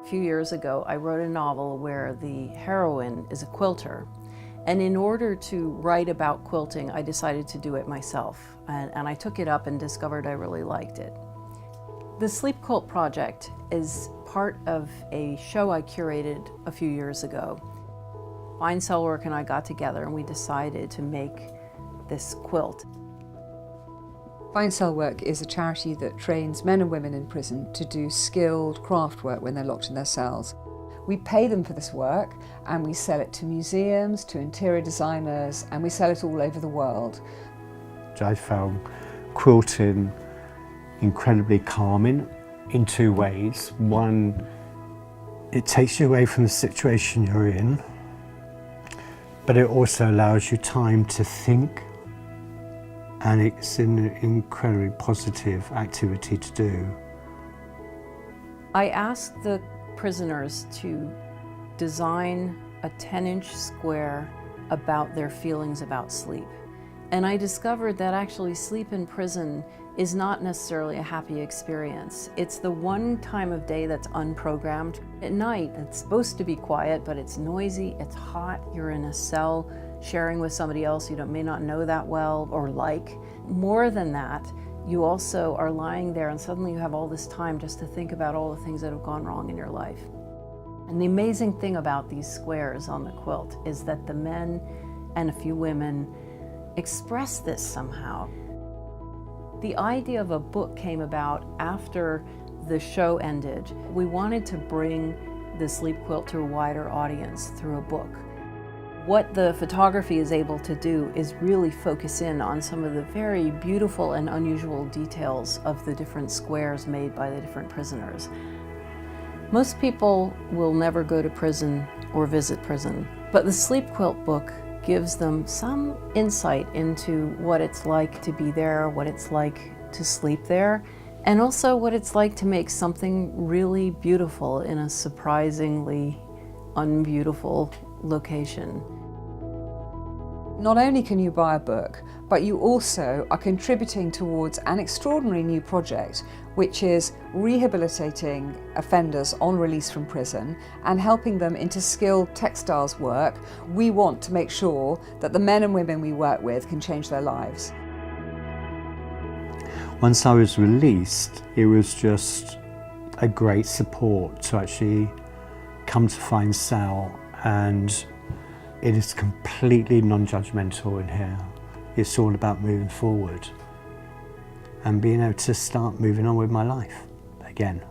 A few years ago, I wrote a novel where the heroine is a quilter. And in order to write about quilting, I decided to do it myself. And I took it up and discovered I really liked it. The Sleep Quilt project is part of a show I curated a few years ago. Fine Cellwork and I got together and we decided to make this quilt. Fine Cellwork is a charity that trains men and women in prison to do skilled craft work when they're locked in their cells. We pay them for this work and we sell it to museums, to interior designers, and we sell it all over the world. I found quilting incredibly calming in two ways. One, it takes you away from the situation you're in, but it also allows you time to think, and it's an incredibly positive activity to do. I asked the prisoners to design a 10-inch square about their feelings about sleep. And I discovered that actually sleep in prison is not necessarily a happy experience. It's the one time of day that's unprogrammed. At night, it's supposed to be quiet, but it's noisy, it's hot, you're in a cell sharing with somebody else you may not know that well or like. More than that, you also are lying there and suddenly you have all this time just to think about all the things that have gone wrong in your life. And the amazing thing about these squares on the quilt is that the men and a few women express this somehow. The idea of a book came about after the show ended. We wanted to bring the Sleep Quilt to a wider audience through a book. What the photography is able to do is really focus in on some of the very beautiful and unusual details of the different squares made by the different prisoners. Most people will never go to prison or visit prison, but the Sleep Quilt book gives them some insight into what it's like to be there, what it's like to sleep there, and also what it's like to make something really beautiful in a surprisingly unbeautiful location. Not only can you buy a book, but you also are contributing towards an extraordinary new project, which is rehabilitating offenders on release from prison and helping them into skilled textiles work. We want to make sure that the men and women we work with can change their lives. Once I was released, it was just a great support to actually come to Fine Cell, and it is completely non-judgmental in here. It's all about moving forward and being able to start moving on with my life again.